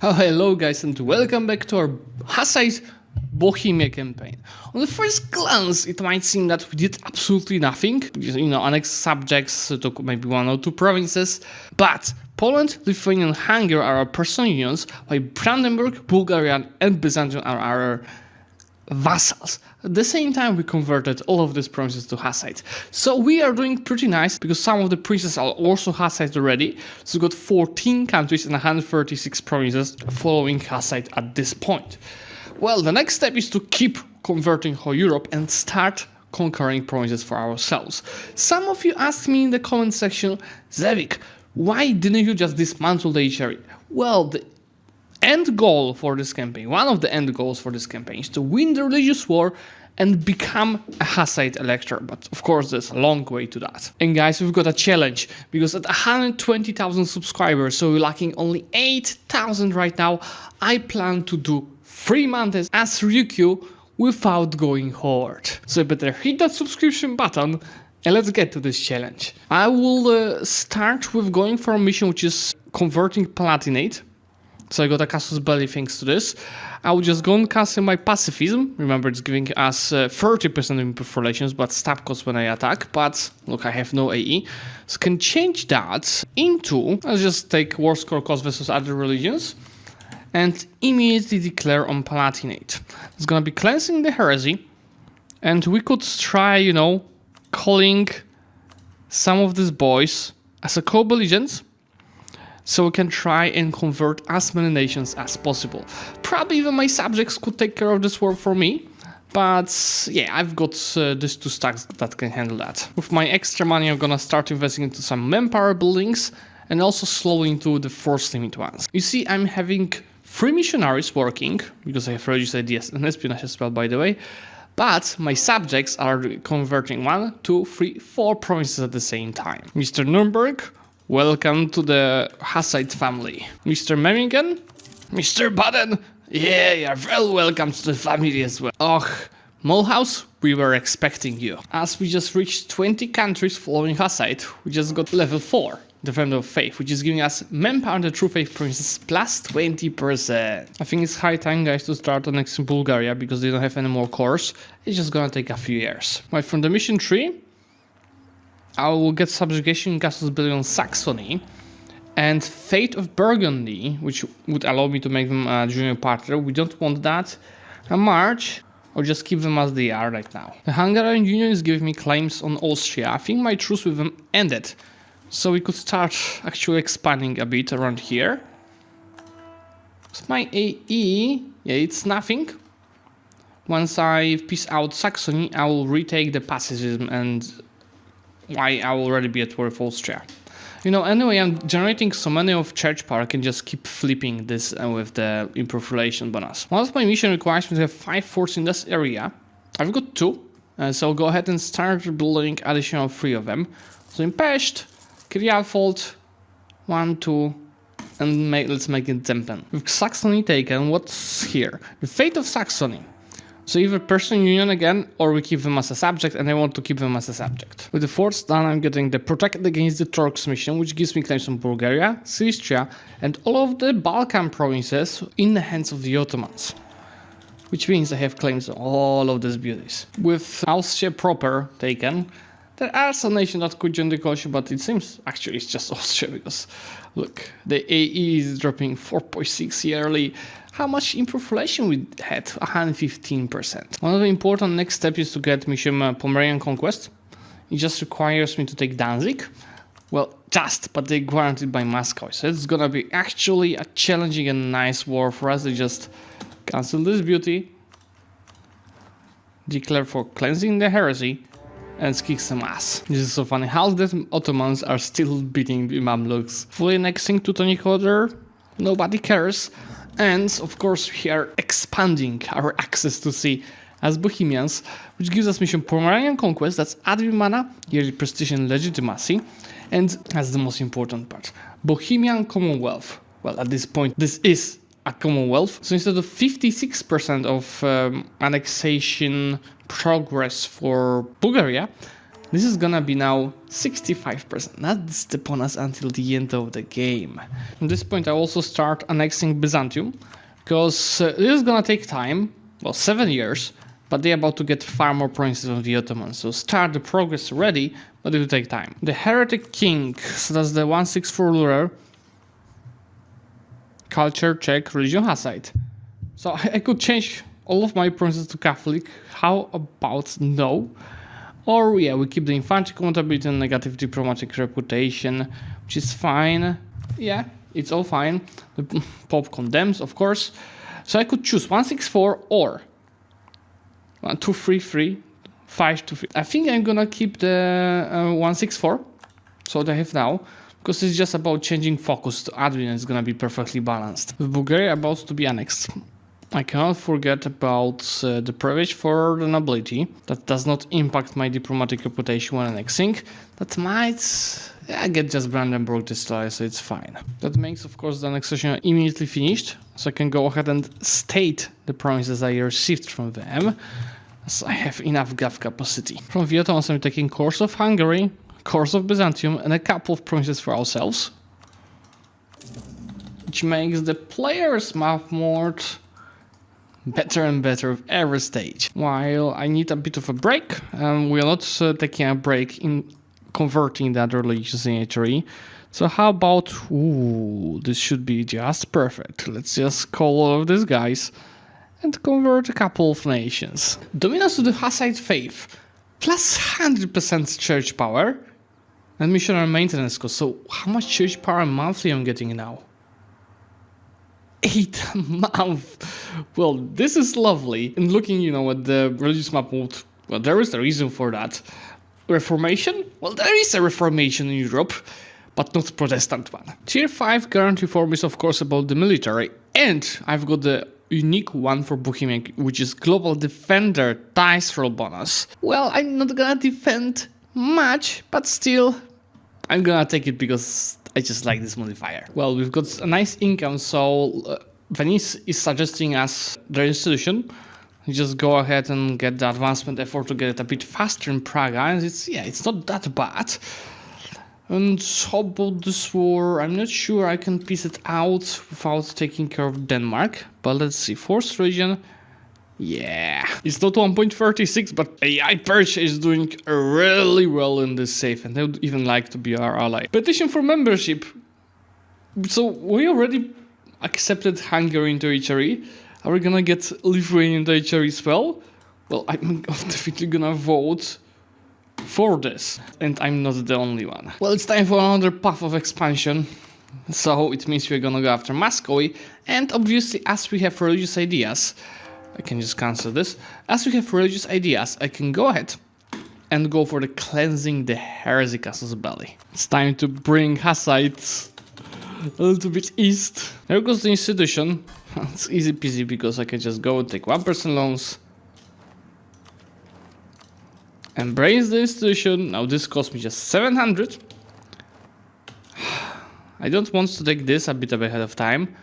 Oh, hello guys and welcome back to our Hussite Bohemia campaign. On the first glance, it might seem that we did absolutely nothing. Annexed subjects took maybe 1 or 2 provinces, but Poland, Lithuania and Hungary are our personal unions, while Brandenburg, Bulgaria and Byzantium are our vassals. At the same time, we converted all of these provinces to Hussite. So we are doing pretty nice because some of the princes are also Hussite already. So we got 14 countries and 136 provinces following Hussite at this point. Well, the next step is to keep converting whole Europe and start conquering provinces for ourselves. Some of you asked me in the comment section, Zlewikk, why didn't you just dismantle the HRE? Well, the end goal for this campaign, one of the end goals for this campaign, is to win the religious war and become a Hussite elector. But of course, there's a long way to that. And guys, we've got a challenge, because at 120,000 subscribers, so we're lacking only 8,000 right now, I plan to do 3 months as Ryukyu without going horde. So you better hit that subscription button and let's get to this challenge. I will start with going for a mission which is converting Palatinate. So I got a casus belli thanks to this. I will just go and cancel my pacifism. Remember, it's giving us 30% improved relations, but stab costs when I attack. But look, I have no AE. So can change that into, let's just take war score cost versus other religions and immediately declare on Palatinate. It's gonna be cleansing the heresy. And we could try, calling some of these boys as a co-belligerents, so we can try and convert as many nations as possible. Probably even my subjects could take care of this war for me, but yeah, I've got these 2 stacks that can handle that. With my extra money, I'm gonna start investing into some manpower buildings and also slowing to the force limit ones. You see, I'm having 3 missionaries working, because I have religious ideas and espionage as well, by the way, but my subjects are converting 1, 2, 3, 4 provinces at the same time. Mr. Nuremberg, welcome to the Hussite family. Mr. Memmingen, Mr. Baden, yeah, you're very welcome to the family as well. Och, Mulhouse, we were expecting you. As we just reached 20 countries following Hussite, we just got level 4, Defender of Faith, which is giving us manpower and the True Faith provinces plus 20%. I think it's high time, guys, to start annexing Bulgaria, because they don't have any more cores. It's just gonna take a few years. Right, from the mission tree, I will get subjugation in casus belli on Saxony and Fate of Burgundy, which would allow me to make them a junior partner. We don't want that. A March, or just keep them as they are right now. The Hungarian Union is giving me claims on Austria. I think my truce with them ended, so we could start actually expanding a bit around here. It's my AE, yeah, it's nothing. Once I peace out Saxony, I will retake the pacifism and I will already be at war with Austria. Anyway, I'm generating so many of church power, I can just keep flipping this with the improved relation bonus. One of my mission requires me to have 5 forts in this area. I've got 2, so I'll go ahead and start building additional 3 of them. So in Pest, Krialfold, 1, 2, and let's make it Zempen. With Saxony taken, what's here? The Fate of Saxony. So either personal union again, or we keep them as a subject, and I want to keep them as a subject. With the forts done, I'm getting the Protected Against the Turks mission, which gives me claims on Bulgaria, Silistria, and all of the Balkan provinces in the hands of the Ottomans. Which means I have claims on all of these beauties. With Austria proper taken, there are some nations that could join the coalition, but it seems actually it's just Austria, because look, the AE is dropping 4.6 yearly. How much improved relation we had? 115%. One of the important next steps is to get mission Pomeranian Conquest. It just requires me to take Danzig. Well, but they're guaranteed by Moscow. So it's gonna be actually a challenging and nice war for us. They just cancel this beauty, declare for cleansing the heresy, and kick some ass. This is so funny. How the Ottomans are still beating the Mamluks. Fully annexing Teutonic Order, nobody cares. And of course we are expanding our access to sea as Bohemians, which gives us mission Pomeranian Conquest, that's admin mana, yearly prestige and legitimacy, and that's the most important part, Bohemian Commonwealth. Well, at this point this is a Commonwealth, so instead of 56% of annexation progress for Bulgaria, This is gonna be now 65%. That's the bonus until the end of the game. At this point I also start annexing Byzantium, because this is gonna take time, well 7 years, but they're about to get far more provinces of the Ottomans, so start the progress already, but it will take time. The Heretic King, so that's the 164 ruler, culture, Czech, religion, Hussite. So I could change all of my provinces to Catholic, how about no? Or yeah, we keep the infantry compatibility and negative diplomatic reputation, which is fine. Yeah, it's all fine. The Pope condemns, of course. So I could choose 164 or 233, 523. I think I'm gonna keep the 164, so what I have now, because it's just about changing focus to admin and it's gonna be perfectly balanced. With Bulgaria about to be annexed, I cannot forget about the privilege for the nobility. That does not impact my diplomatic reputation when annexing. That might get just Brandenburg destroyed, so it's fine. That makes, of course, the annexation immediately finished, so I can go ahead and state the promises I received from them, as I have enough gov capacity. From the Ottomans, I'm taking course of Hungary, course of Byzantium, and a couple of provinces for ourselves, which makes the players' map mode better and better with every stage. While I need a bit of a break, we are not taking a break in converting that religious signatory. So how about, this should be just perfect. Let's just call all of these guys and convert a couple of nations. Dominance to the Hussite faith, plus 100% church power, and missionary maintenance cost. So how much church power monthly I'm getting now? 8 a month. Well, this is lovely. And looking, at the religious map mode, well, there is a reason for that. Reformation? Well, there is a Reformation in Europe, but not Protestant one. Tier 5 current reform is of course about the military, and I've got the unique one for Bohemia, which is Global Defender dice roll bonus. Well, I'm not gonna defend much, but still, I'm gonna take it because I just like this modifier. Well, we've got a nice income, so Venice is suggesting us their institution. You just go ahead and get the advancement effort to get it a bit faster in Praga, and it's not that bad. And how about this war? I'm not sure I can piece it out without taking care of Denmark, but let's see. Forced region. Yeah, it's not 1.36, but AI Persia is doing really well in this safe, and they would even like to be our ally. Petition for membership. So we already accepted Hungary into HRE. Are we gonna get Lithuania into HRE as well? Well, I'm definitely gonna vote for this, and I'm not the only one. Well, it's time for another path of expansion. So it means we're gonna go after Muscovy, and obviously as we have religious ideas, I can just cancel this. As we have religious ideas, I can go ahead and go for the cleansing the heresy casus belli. It's time to bring Hussites a little bit east. There goes the institution. It's easy peasy because I can just go and take 1% loans. Embrace the institution. Now this cost me just 700. I don't want to take this a bit ahead of time.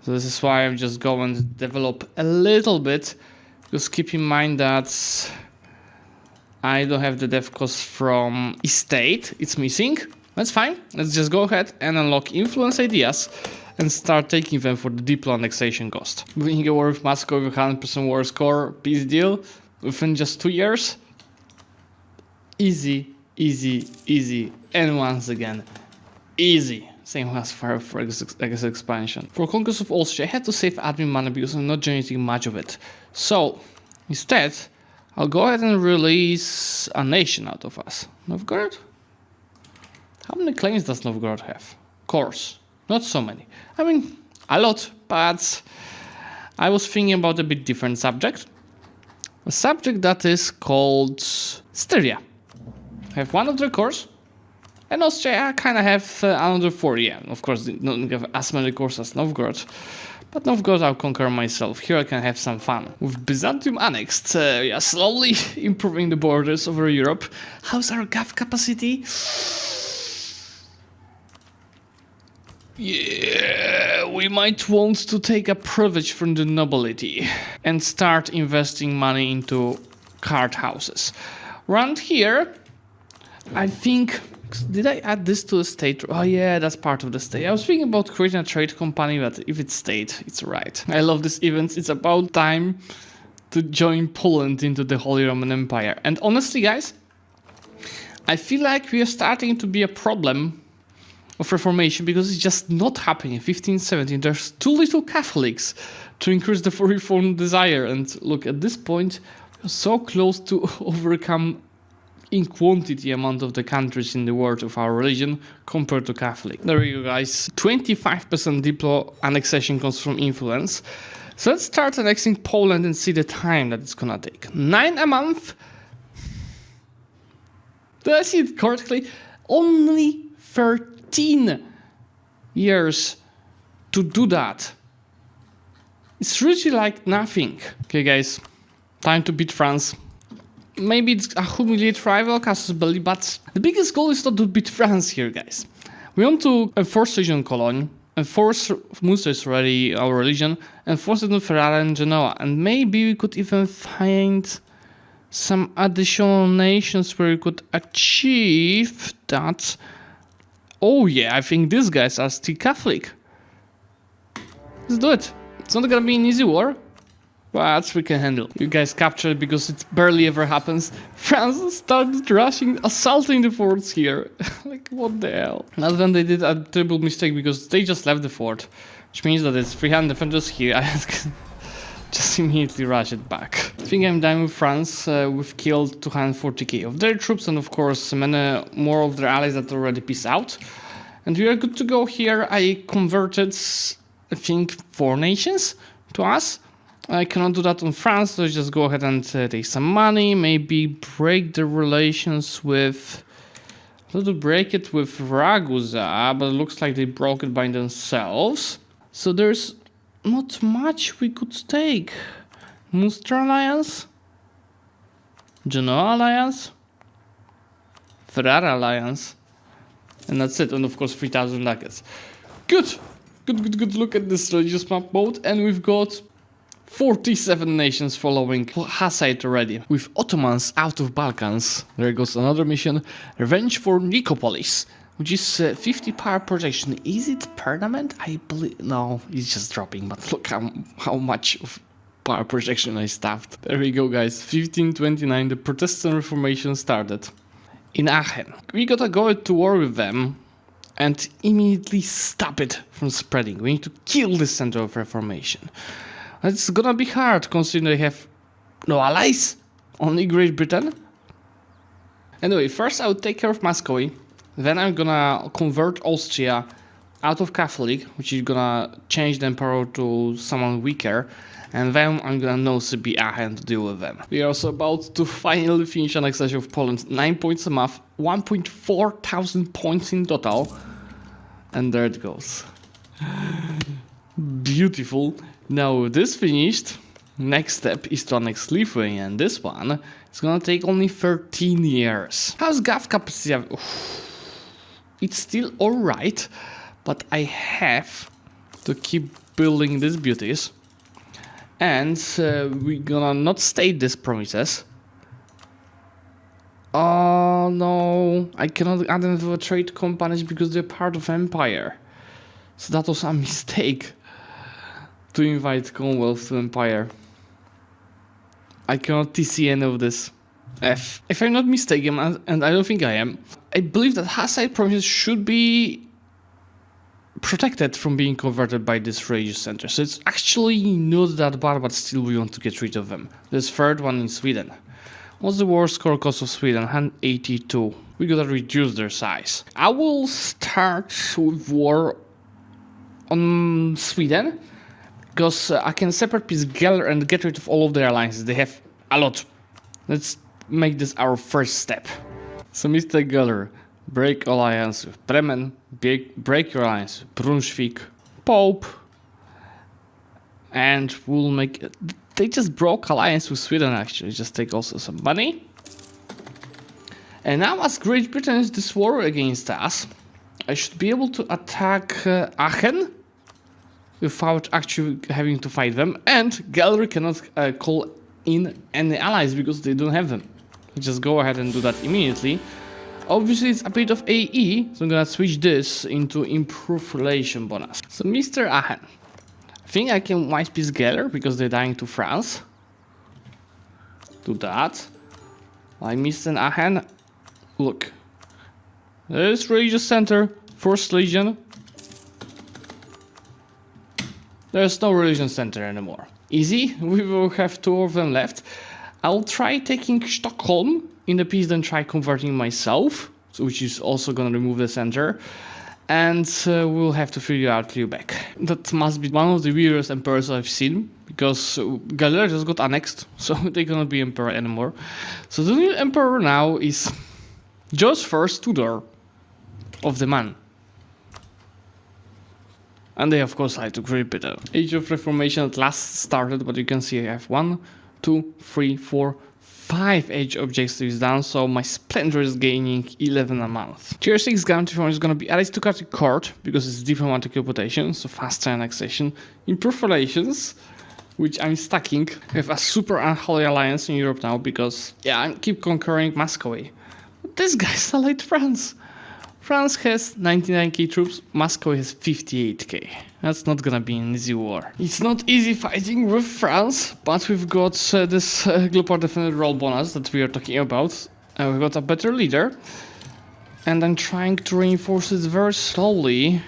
So this is why I'm just going to develop a little bit, because keep in mind that I don't have the dev cost from estate, it's missing. That's fine, let's just go ahead and unlock influence ideas and start taking them for the Diplo annexation cost. Winning a war with Moscow with 100% war score, peace deal, within just 2 years. Easy, easy, easy, and once again, easy. Same as for expansion. For Conquest of Austria, I had to save admin money because I'm not generating much of it. So, instead, I'll go ahead and release a nation out of us. Novgorod? How many claims does Novgorod have? Of course, not so many. I mean, a lot, but I was thinking about a bit different subject. A subject that is called Styria. I have one of their cores. And Austria kind of have another 4, yeah. Of course, they don't have as many cores as Novgorod. But Novgorod I'll conquer myself. Here I can have some fun. With Byzantium annexed, yeah, slowly improving the borders over Europe. How's our gov capacity? Yeah, we might want to take a privilege from the nobility and start investing money into card houses. Around here, I think, did I add this to a state? Oh yeah, that's part of the state. I was thinking about creating a trade company, but if it's state, it's right. I love this event. It's about time to join Poland into the Holy Roman Empire. And honestly, guys, I feel like we are starting to be a problem of Reformation because it's just not happening. In 1517, there's too little Catholics to increase the reform desire. And look, at this point, we're so close to overcome in quantity amount of the countries in the world of our religion compared to Catholic. There we go, guys. 25% Diplo annexation comes from influence. So let's start annexing Poland and see the time that it's gonna take. 9 a month. Did I see it correctly? Only 13 years to do that. It's really like nothing. Okay, guys, time to beat France. Maybe it's a humiliate rival, Casus Belli, but the biggest goal is not to beat France here, guys. We want to enforce region colony, enforce Musa is already our religion, enforce it in Ferrara and Genoa, and maybe we could even find some additional nations where we could achieve that. Oh yeah, I think these guys are still Catholic. Let's do it. It's not gonna be an easy war, but we can handle. You guys capture it because it barely ever happens. France started rushing, assaulting the forts here. Like, what the hell? Not when they did a terrible mistake because they just left the fort, which means that it's 300 defenders here. I just immediately rush it back. I think I'm done with France. We've killed 240k of their troops and of course many more of their allies that already peace out. And we are good to go here. I converted, I think, 4 nations to us. I cannot do that on France, so just go ahead and take some money, maybe break the relations with... I want to break it with Ragusa, but it looks like they broke it by themselves. So there's not much we could take. Munster Alliance, Genoa Alliance, Ferrara Alliance, and that's it. And of course 3,000 ducats. Good! Good. Look at this religious map mode, and we've got 47 nations following Hussite already. With Ottomans out of Balkans, there goes another mission. Revenge for Nicopolis, which is 50 power projection. Is it permanent? I believe... No, it's just dropping, but look how much of power projection I stuffed. There we go, guys. 1529, the Protestant Reformation started. In Aachen. We gotta go to war with them and immediately stop it from spreading. We need to kill the center of Reformation. It's gonna be hard considering they have no allies, only Great Britain. Anyway, first I will take care of Muscovy, then I'm gonna convert Austria out of Catholic, which is gonna change the emperor to someone weaker, and then I'm gonna Nosy Aachen to deal with them. We are also about to finally finish annexation of Poland. 9 points a month, 1.4 thousand points in total, and there it goes. Beautiful. Now with this finished, next step is to annex Lithuania, and this one is gonna take only 13 years. How's Gav capacity? It's still alright, but I have to keep building these beauties. And we're gonna not state these promises. Oh no, I cannot add them to a trade companies because they're part of Empire. So that was a mistake. To invite Commonwealth to Empire. I cannot TC any of this. If I'm not mistaken, and I don't think I am, I believe that Hussite provinces should be protected from being converted by this religious center. So it's actually not that bad, but still we want to get rid of them. This third one in Sweden. What's the war score cost of Sweden? 182. We gotta reduce their size. I will start with war on Sweden. Because I can separate peace Geller and get rid of all of their alliances. They have a lot. Let's make this our first step. So Mr. Geller, break alliance with Bremen, break your alliance with Brunswick, Pope, and we'll make... They just broke alliance with Sweden actually. Just take also some money. And now as Great Britain is this war against us, I should be able to attack Aachen without actually having to fight them, and Gallery cannot call in any allies because they don't have them. just go ahead and do that immediately. Obviously, it's a bit of AE, so I'm gonna switch this into improved relation bonus. So, Mr. Aachen, I think I can white piece Geller because they're dying to France. Do that. I Mr. Aachen. Look, there's religious center, First Legion. There's no religion center anymore. Easy, we will have 2 of them left. I'll try taking Stockholm in the peace, then try converting myself, which is also gonna remove the center. And we'll have to figure out Lübeck. That must be one of the weirdest emperors I've seen, because Galler just got annexed, so they cannot be emperor anymore. So the new emperor now is just first Tudor of the man. And they of course like to grip it. Age of Reformation at last started, but you can see I have 1, 2, 3, 4, 5 age objectives done, so my splendor is gaining 11 a month. Tier 6 guarantee form is going to be aristocratic court, because it's diplomatic reputation, so faster annexation. Improved relations, which I'm stacking. I have a super unholy alliance in Europe now, because yeah, I keep conquering Muscovy. But this guy's allied France. France has 99k troops, Moscow has 58k. That's not gonna be an easy war. It's not easy fighting with France, but we've got this global defender role bonus that we are talking about. And we've got a better leader. And I'm trying to reinforce it very slowly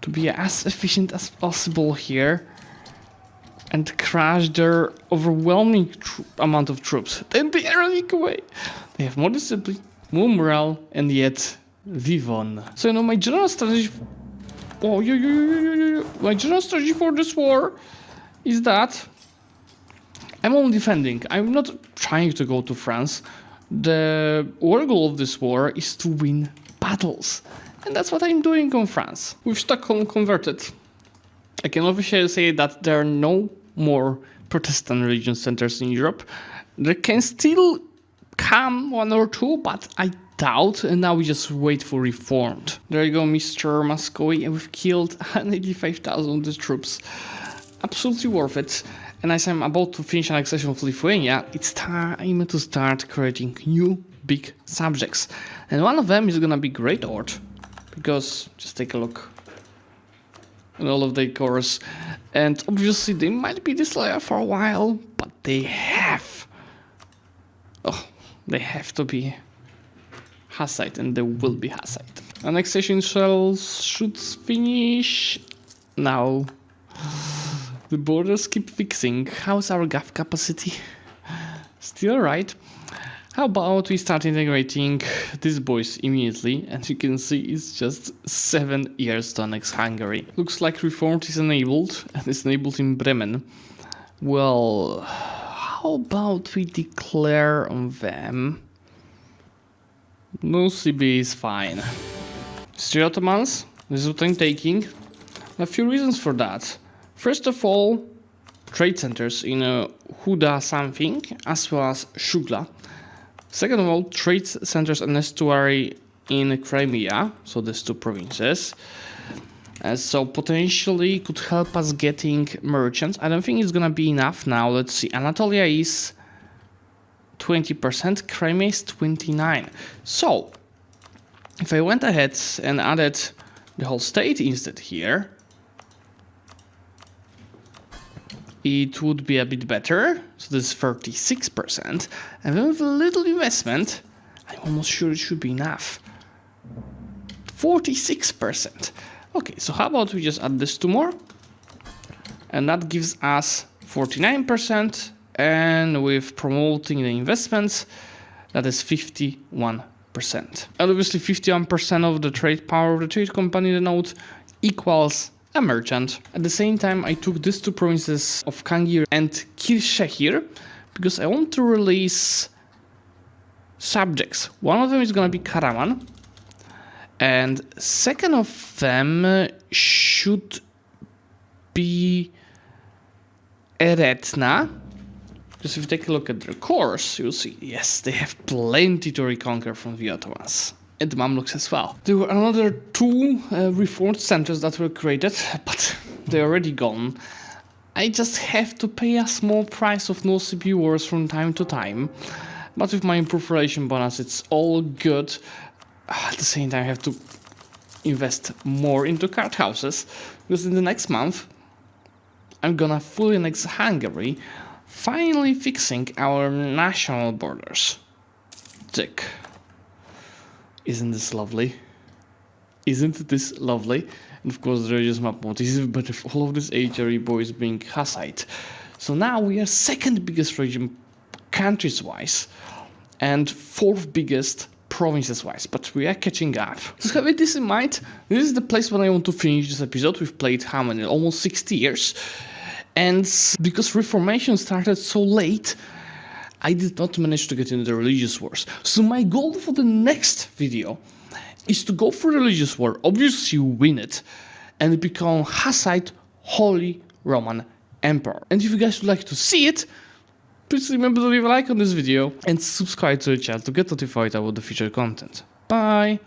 to be as efficient as possible here and crash their overwhelming amount of troops. Then they are running away. They have more discipline, more morale, and yet we won. So, you know, my general strategy... My general strategy for this war is that I'm only defending. I'm not trying to go to France. The war goal of this war is to win battles. And that's what I'm doing on France. With Stockholm converted, I can officially say that there are no more Protestant religion centers in Europe. There can still come 1 or 2, but I doubt, and now we just wait for reformed. There you go, Mr. Muscovy, and we've killed 185,000 of the troops. Absolutely worth it. And as I'm about to finish annexation of Lithuania, it's time to start creating new big subjects. And one of them is gonna be Great Ord, because just take a look at all of their cores. And obviously they might be disloyal for a while, but they have to be Hussite, and they will be Hussite. Annexation shells should finish now. The borders keep fixing. How's our GAF capacity? Still right. How about we start integrating these boys immediately? And you can see it's just 7 years to annex Hungary. Looks like reformed is enabled, and it's enabled in Bremen. Well, how about we declare on them? No CB is fine. 3 Ottomans, this is what I'm taking. A few reasons for that. First of all, trade centers in Huda something, as well as Shugla. Second of all, trade centers and estuary in Crimea, so these 2 provinces. So potentially could help us getting merchants. I don't think it's gonna be enough now. Let's see, Anatolia is 20%, Crimea is 29%. So, if I went ahead and added the whole state instead here, it would be a bit better. So this is 36%. And then with a little investment, I'm almost sure it should be enough. 46%. Okay, so how about we just add this 2 more? And that gives us 49%. And with promoting the investments, that is 51%. And obviously 51% of the trade power of the trade company, the node, equals a merchant. At the same time, I took these 2 provinces of Kangir and Kirshehir because I want to release subjects. One of them is going to be Karaman, and second of them should be Eretna. Because if you take a look at their cores, you'll see, yes, they have plenty to reconquer from the Ottomans. And the Mamluks as well. There were another 2 reformed centers that were created, but they're already gone. I just have to pay a small price of no CPU wars from time to time. But with my improved relation bonus, it's all good. At the same time, I have to invest more into card houses, because in the next month, I'm gonna fully annex Hungary, finally fixing our national borders. CZECH. Isn't this lovely? Isn't this lovely? And of course, the religious map motif, but with all of these HRE boys being Hussite. So now we are second biggest region countries-wise, and fourth biggest provinces-wise, but we are catching up. So having this in mind, this is the place when I want to finish this episode. We've played how many? Almost 60 years. And because Reformation started so late, I did not manage to get into the religious wars. So my goal for the next video is to go for the religious war, obviously win it, and become Hussite Holy Roman Emperor. And if you guys would like to see it, please remember to leave a like on this video and subscribe to the channel to get notified about the future content. Bye!